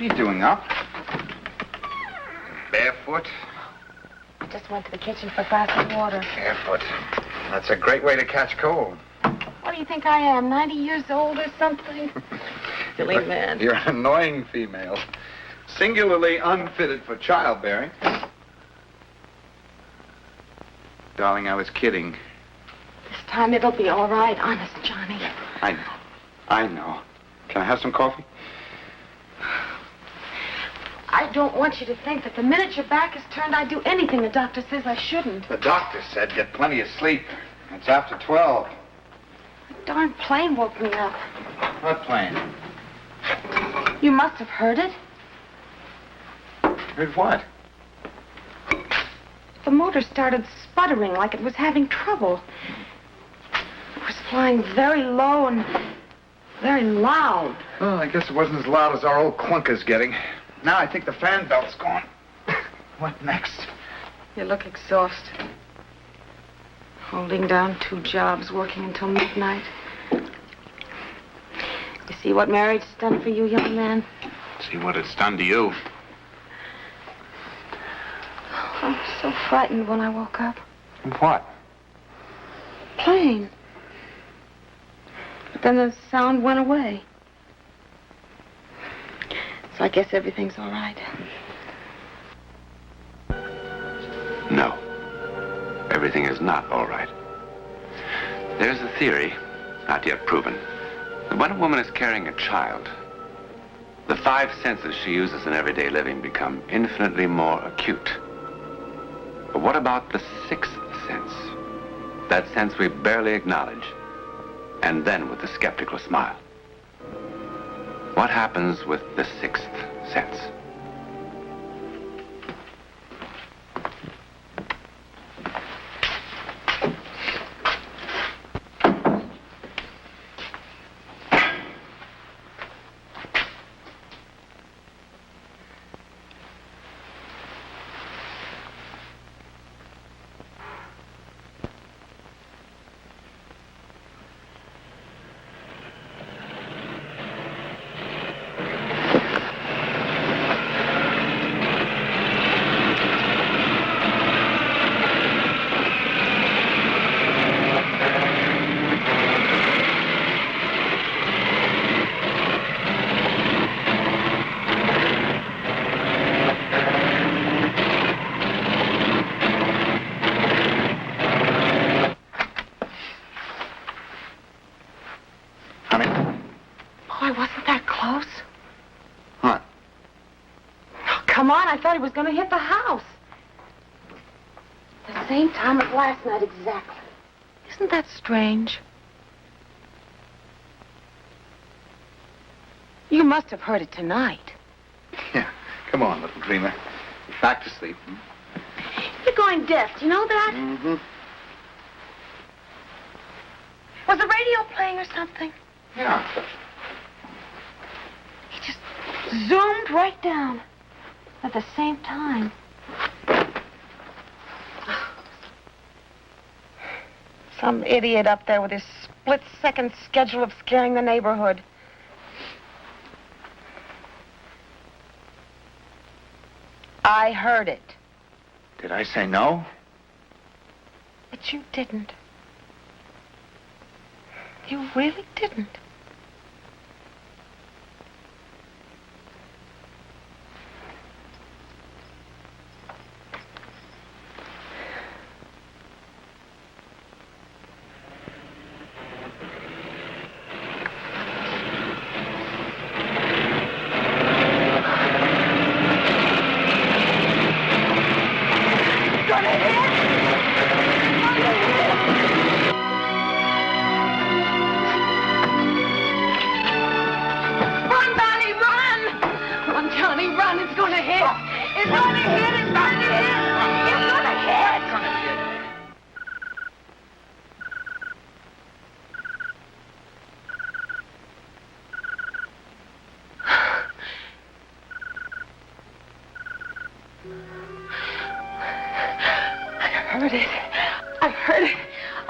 you doing up? Barefoot? I just went to the kitchen for a glass of water. Barefoot. That's a great way to catch cold. What do you think I am, 90 years old or something? Silly man. You're an annoying female. Singularly unfitted for childbearing. Darling, I was kidding. This time it'll be all right, honest, Johnny. I know. I know. Can I have some coffee? I don't want you to think that the minute your back is turned, I do anything the doctor says I shouldn't. The doctor said get plenty of sleep. It's after 12. The darn plane woke me up. What plane? You must have heard it. Heard what? The motor started sputtering like it was having trouble. It was flying very low and very loud. Well, I guess it wasn't as loud as our old clunker's getting. Now I think the fan belt's gone. What next? You look exhausted. Holding down 2 jobs, working until midnight. You see what marriage's done for you, young man? See what it's done to you. I was so frightened when I woke up. What? Plane. But then the sound went away. So I guess everything's all right. No. Everything is not all right. There's a theory, not yet proven, that when a woman is carrying a child, the 5 senses she uses in everyday living become infinitely more acute. But what about the 6th sense? That sense we barely acknowledge, and then with the skeptical smile. What happens with the 6th sense? Come on, I thought he was going to hit the house. The same time as last night, exactly. Isn't that strange? You must have heard it tonight. Yeah. Come on, little dreamer. Back to sleep. You're going deaf. Do you know that? Mm-hmm. Was the radio playing or something? Yeah. He just zoomed right down at the same time. Some idiot up there with his split-second schedule of scaring the neighborhood. I heard it. Did I say no? But you didn't. You really didn't.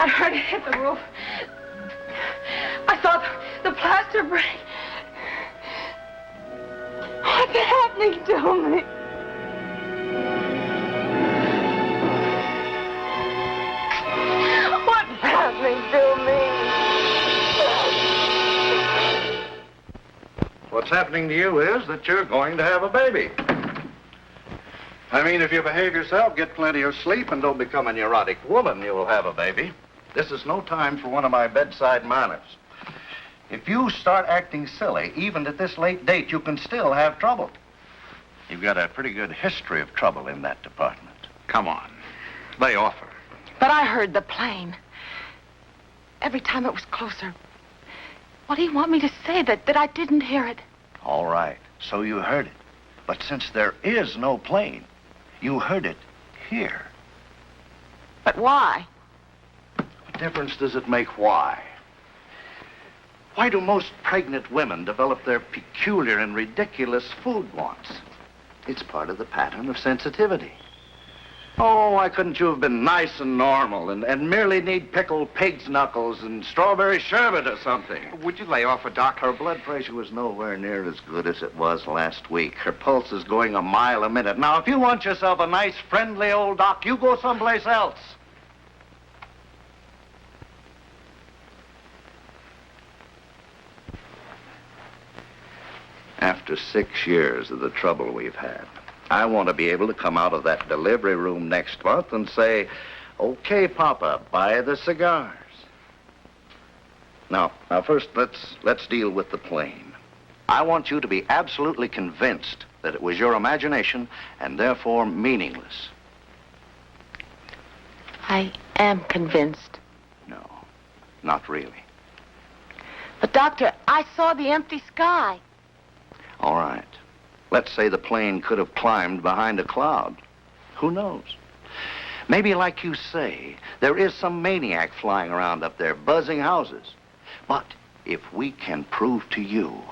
I heard it hit the roof. I saw the plaster break. What the hell? happening to me? What's happening to me? What's happening to you is that you're going to have a baby. I mean, if you behave yourself, get plenty of sleep, and don't become a neurotic woman, you will have a baby. This is no time for one of my bedside manners. If you start acting silly, even at this late date, you can still have trouble. You've got a pretty good history of trouble in that department. Come on. Lay off her. But I heard the plane. Every time it was closer. What do you want me to say? That I didn't hear it? All right, so you heard it. But since there is no plane, you heard it here. But why? What difference does it make why? Why do most pregnant women develop their peculiar and ridiculous food wants? It's part of the pattern of sensitivity. Oh, why couldn't you have been nice and normal and merely need pickled pig's knuckles and strawberry sherbet or something? Would you lay off her, Doc? Her blood pressure was nowhere near as good as it was last week. Her pulse is going a mile a minute. Now, if you want yourself a nice, friendly old doc, you go someplace else. After 6 years of the trouble we've had, I want to be able to come out of that delivery room next month and say, okay, Papa, buy the cigars. Now first, let's deal with the plane. I want you to be absolutely convinced that it was your imagination and therefore meaningless. I am convinced. No, not really. But, Doctor, I saw the empty sky. All right. Let's say the plane could have climbed behind a cloud. Who knows? Maybe, like you say, there is some maniac flying around up there, buzzing houses. But if we can prove to you,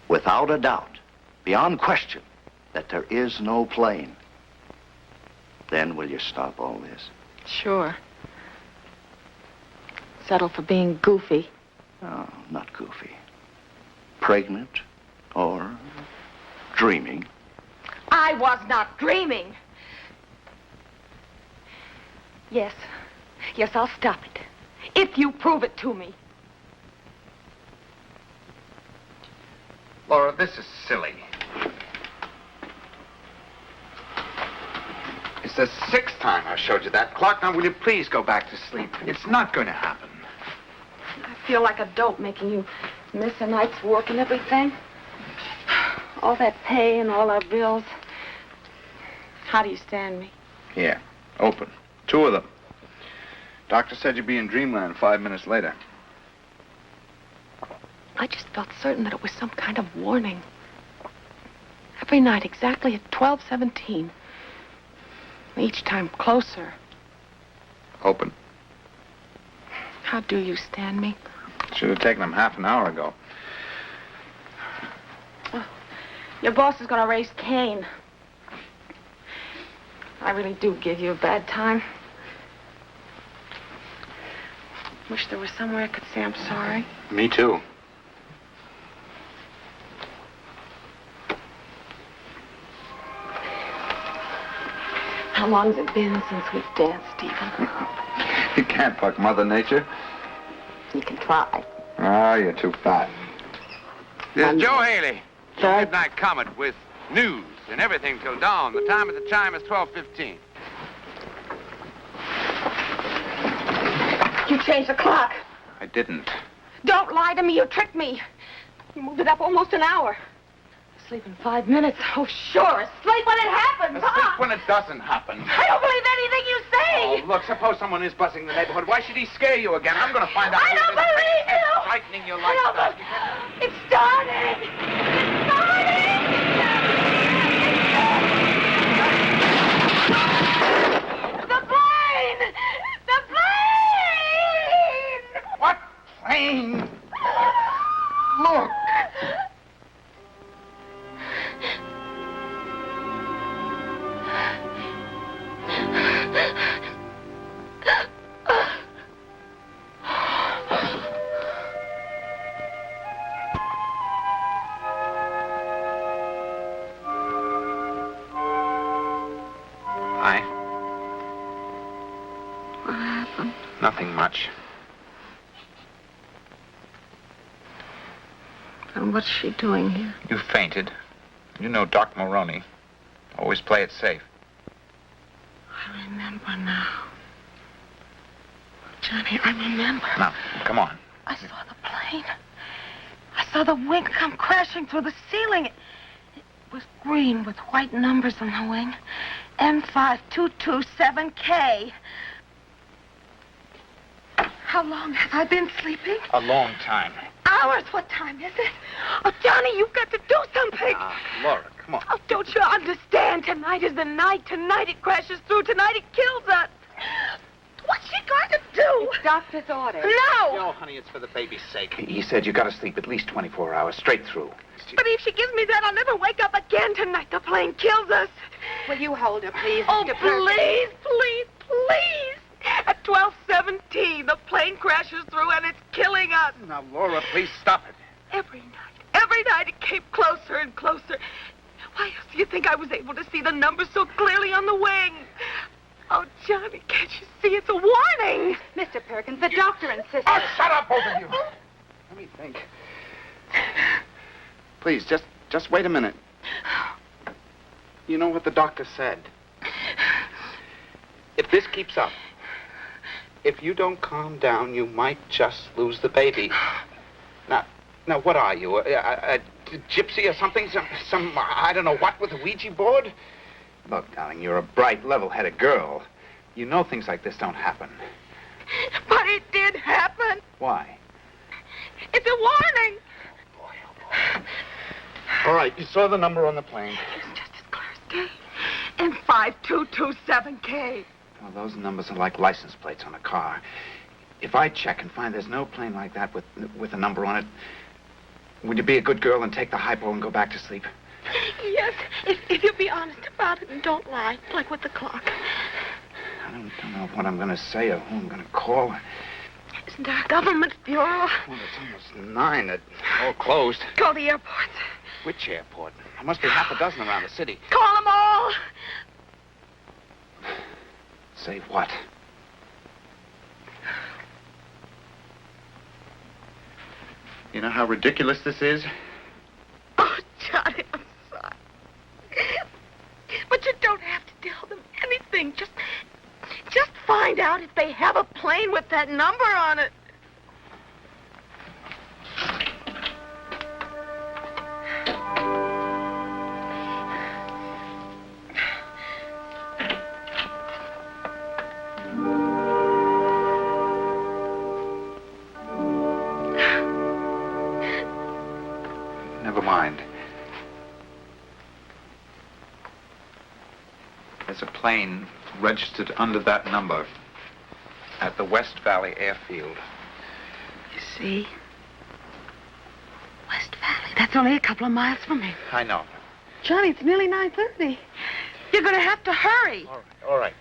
without a doubt, beyond question, that there is no plane, then will you stop all this? Sure. Settle for being goofy. No, not goofy. Pregnant or dreaming. I was not dreaming. Yes, I'll stop it. If you prove it to me. Laura, this is silly. It's the 6th time I've showed you that clock. Now, will you please go back to sleep? It's not going to happen. I feel like a dope making you miss a night's work and everything. All that pay and all our bills. How do you stand me? Here, open. 2 of them. Doctor said you'd be in dreamland 5 minutes later. I just felt certain that it was some kind of warning. Every night, exactly at 12:17. Each time closer. Open. How do you stand me? Should have taken them half an hour ago. Your boss is going to raise Cain. I really do give you a bad time. Wish there was somewhere I could say I'm sorry. Me too. How long's it been since we've danced, Stephen? You can't buck Mother Nature. You can try. Oh, you're too fat. This is Joe Haley, Sir? Midnight Comet, with news and everything till dawn. The time at the chime is 12:15. You changed the clock. I didn't. Don't lie to me. You tricked me. You moved it up almost an hour. Sleep in 5 minutes. Oh, sure. Sleep when it happens, Sleep huh? when it doesn't happen. I don't believe anything you say. Oh, look, suppose someone is buzzing the neighborhood. Why should he scare you again? I'm going to find out. I don't believe you. Frightening your I don't lifestyle. believe... It started. It started. The plane. The plane. What plane? Look. Nothing much. And what's she doing here? You fainted. You know Doc Maroney. Always play it safe. I remember now. Johnny, I remember. Now, come on. I saw the plane. I saw the wing come crashing through the ceiling. It was green with white numbers on the wing. M5227K. How long have I been sleeping? A long time. Hours. What time is it? Oh, Johnny, you've got to do something. Laura, come on. Oh, don't you understand? Tonight is the night. Tonight it crashes through. Tonight it kills us. What's she going to do? It's doctor's orders. No! No, honey, it's for the baby's sake. He said you got to sleep at least 24 hours straight through. But if she gives me that, I'll never wake up again tonight. The plane kills us. Will you hold her, please, Oh, Mr. Perkins? please, please, please. At 12:17, the plane crashes through and it's killing us. Now, Laura, please stop it. Every night it came closer and closer. Why else do you think I was able to see the numbers so clearly on the wing? Oh, Johnny, can't you see? It's a warning. Mr. Perkins, the doctor insisted. Oh, shut up, both of you. Let me think. Please, just wait a minute. You know what the doctor said? If this keeps up, if you don't calm down, you might just lose the baby. Now, what are you? A gypsy or something? Some, I don't know what, with a Ouija board? Look, darling, you're a bright, level-headed girl. You know things like this don't happen. But it did happen. Why? It's a warning. All right, you saw the number on the plane. It's just as clear as day. M5227K. Well, those numbers are like license plates on a car. If I check and find there's no plane like that with a number on it, would you be a good girl and take the hypo and go back to sleep? Yes, if you'll be honest about it and don't lie, like with the clock. I don't know what I'm going to say or who I'm going to call. Isn't there a government bureau? Well, it's almost 9. It's all closed. Call the airport. Which airport? There must be half a dozen around the city. Call them all. Say what? You know how ridiculous this is? Oh, Johnny, I'm sorry. But you don't have to tell them anything. Just find out if they have a plane with that number on it. Never mind. There's a plane registered under that number at the West Valley Airfield. You see? West Valley. That's only a couple of miles from here. I know. Johnny, it's nearly 9:30. You're going to have to hurry. All right.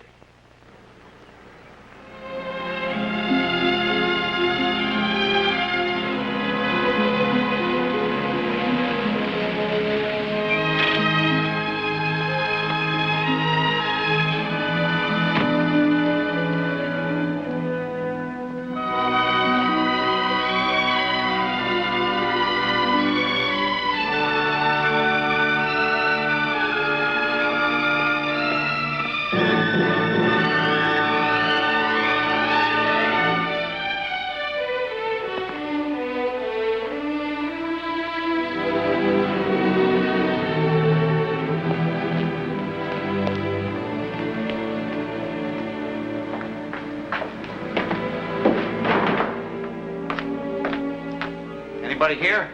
Anybody here?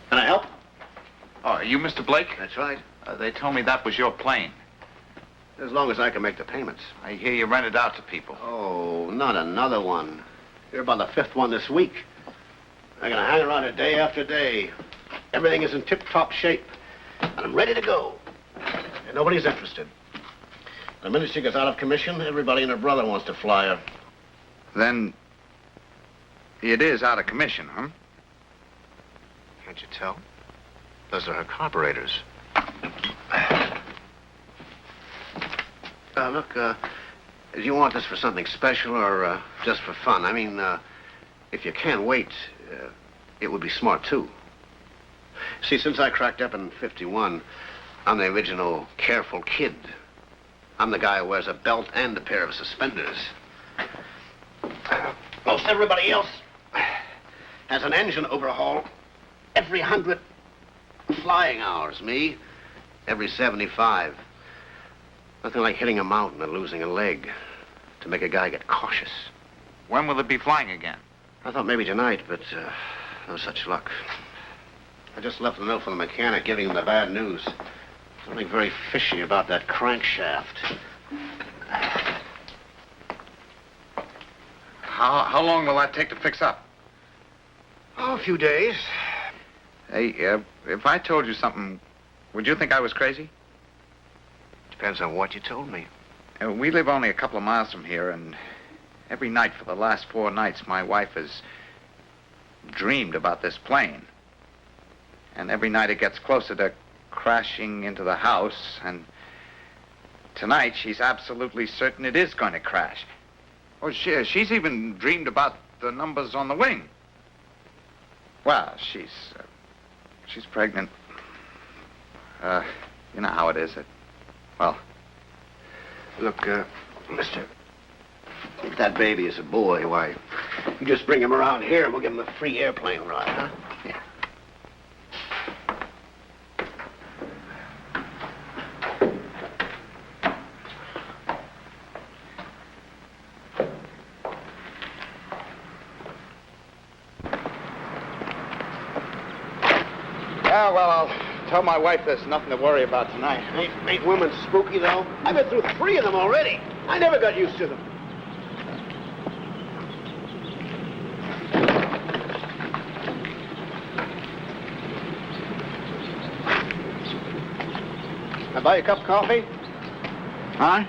Can I help? Oh, are you Mr. Blake? That's right. They told me that was your plane. As long as I can make the payments. I hear you rent it out to people. Oh, not another one. You're about the 5th one this week. I'm gonna hang around it day after day. Everything is in tip-top shape. And I'm ready to go. And nobody's interested. The minute she gets out of commission, everybody and their brother wants to fly her. Then it is out of commission, huh? Can't you tell? Those are her carburetors. Look, do you want this for something special or just for fun? I mean, if you can't wait, it would be smart, too. See, since I cracked up in '51, I'm the original careful kid. I'm the guy who wears a belt and a pair of suspenders. Most everybody else has an engine overhaul every 100 flying hours. Me, every 75. Nothing like hitting a mountain and losing a leg to make a guy get cautious. When will it be flying again? I thought maybe tonight, but no such luck. I just left a note from the mechanic giving him the bad news. Something very fishy about that crankshaft. How long will that take to fix up? Oh, a few days. Hey, if I told you something, would you think I was crazy? Depends on what you told me. We live only a couple of miles from here, and every night for the last 4 nights, my wife has dreamed about this plane. And every night it gets closer to crashing into the house, and tonight she's absolutely certain it is going to crash. Oh, she's even dreamed about the numbers on the wing. Well, she's pregnant. You know how it is. Well, look, mister, if that baby is a boy, why, you just bring him around here and we'll give him a free airplane ride, huh? Yeah. Yeah, well, I'll tell my wife there's nothing to worry about tonight. Ain't women spooky, though? I've been through 3 of them already. I never got used to them. Can I buy you a cup of coffee? Huh?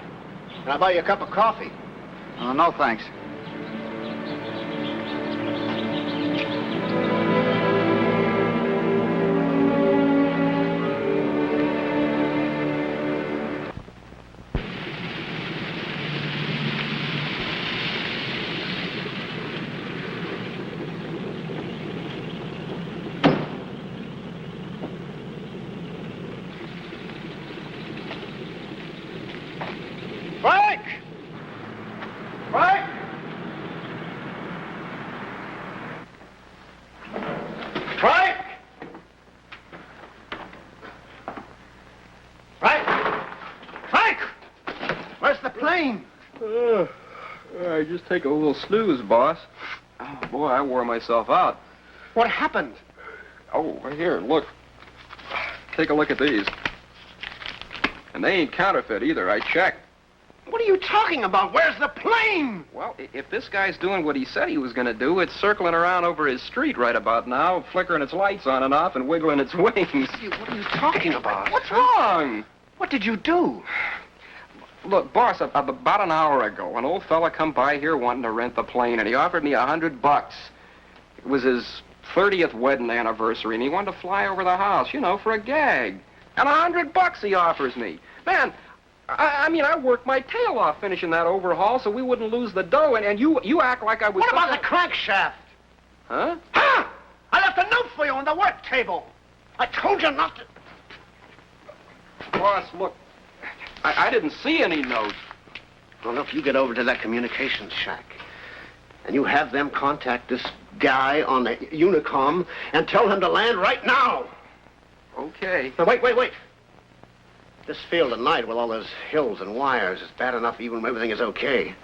Can I buy you a cup of coffee? Oh, no, thanks. Frank! Frank! Frank! Frank! Frank! Where's the plane? I just take a little snooze, boss. Oh, boy, I wore myself out. What happened? Oh, here, look. Take a look at these. And they ain't counterfeit either, I checked. What are you talking about? Where's the plane? Well, if this guy's doing what he said he was going to do, it's circling around over his street right about now, flickering its lights on and off and wiggling its wings. What are you talking about? What's wrong? What did you do? Look, boss, about an hour ago, an old fella come by here wanting to rent the plane, and he offered me $100. It was his 30th wedding anniversary, and he wanted to fly over the house, you know, for a gag. And $100 he offers me. Man, I mean, I worked my tail off finishing that overhaul so we wouldn't lose the dough, and you act like I was... What about the crankshaft? Huh? Huh? I left a note for you on the work table. I told you not to... Boss, look, I didn't see any note. Well, look, you get over to that communications shack, and you have them contact this guy on the Unicom and tell him to land right now. Okay. Now, wait. This field at night with all those hills and wires is bad enough even when everything is okay.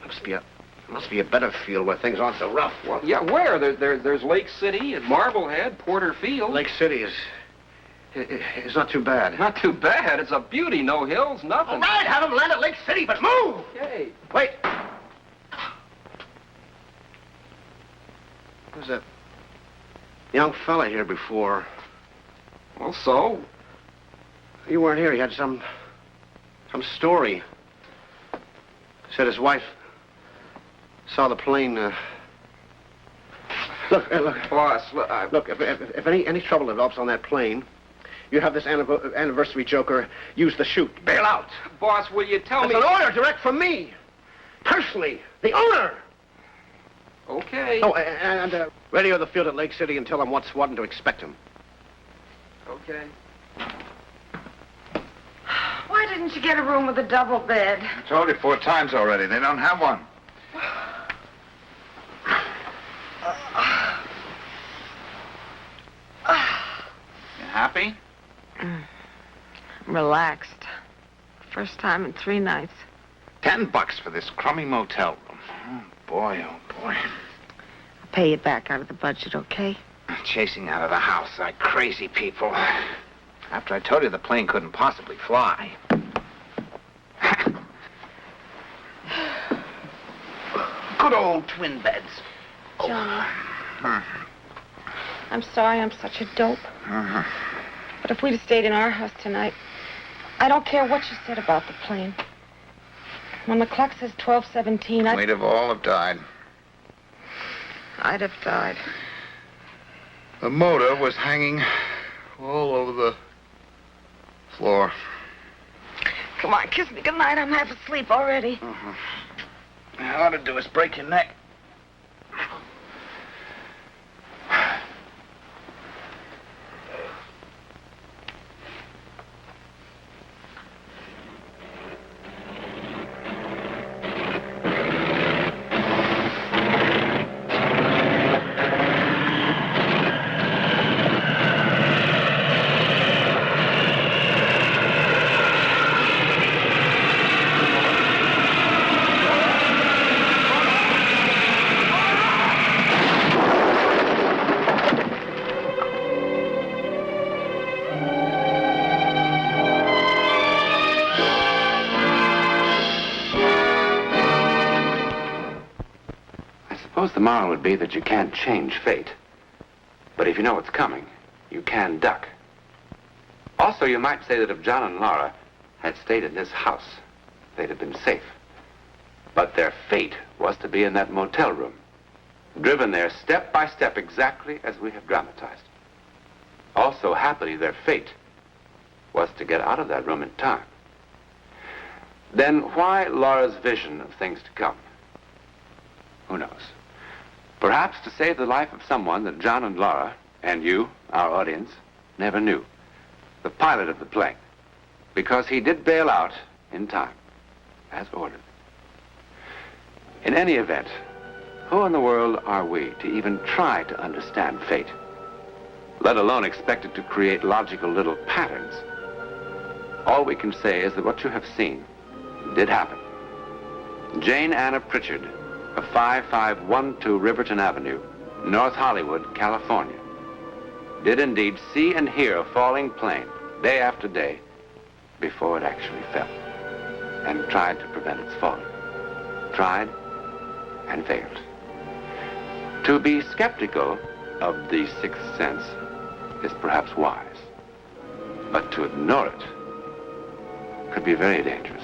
Must be a better field where things aren't so rough. Well, yeah, where? There's Lake City and Marblehead, Porter Field. Lake City is not too bad. Not too bad. It's a beauty. No hills, nothing. All right, have him land at Lake City, but move! Okay. Wait. There's a young fella here before. Well, so? You weren't here. He had some story. Said his wife saw the plane. Look. Boss, Look, if any trouble develops on that plane, You have this anniversary joker use the chute. Bail out. Boss, will you tell It's me... an order direct from me. Personally, the owner. Okay. Oh, and radio the field at Lake City and tell them what's what and to expect him. Okay. Why didn't you get a room with a double bed? I told you 4 times already. They don't have one. You happy? I'm relaxed. First time in 3 nights. $10 for this crummy motel room. Oh, boy, oh, boy. I'll pay you back out of the budget, okay? Chasing out of the house like crazy people. After I told you the plane couldn't possibly fly. Good old twin beds. Johnny, I'm sorry I'm such a dope. But if we'd have stayed in our house tonight, I don't care what you said about the plane. When the clock says 12:17, We'd have all have died. I'd have died. The motor was hanging all over the floor. Come on, kiss me goodnight. I'm half asleep already. All I ought to do is break your neck. Suppose the moral would be that you can't change fate. But if you know what's coming, you can duck. Also, you might say that if John and Laura had stayed in this house, they'd have been safe. But their fate was to be in that motel room, driven there step by step exactly as we have dramatized. Also, happily, their fate was to get out of that room in time. Then why Laura's vision of things to come? Who knows? Perhaps to save the life of someone that John and Laura, and you, our audience, never knew. The pilot of the plane. Because he did bail out in time, as ordered. In any event, who in the world are we to even try to understand fate? Let alone expect it to create logical little patterns. All we can say is that what you have seen did happen. Jane Anna Pritchard of 5512 Riverton Avenue, North Hollywood, California, did indeed see and hear a falling plane day after day before it actually fell, and tried to prevent its falling. Tried and failed. To be skeptical of the sixth sense is perhaps wise, but to ignore it could be very dangerous.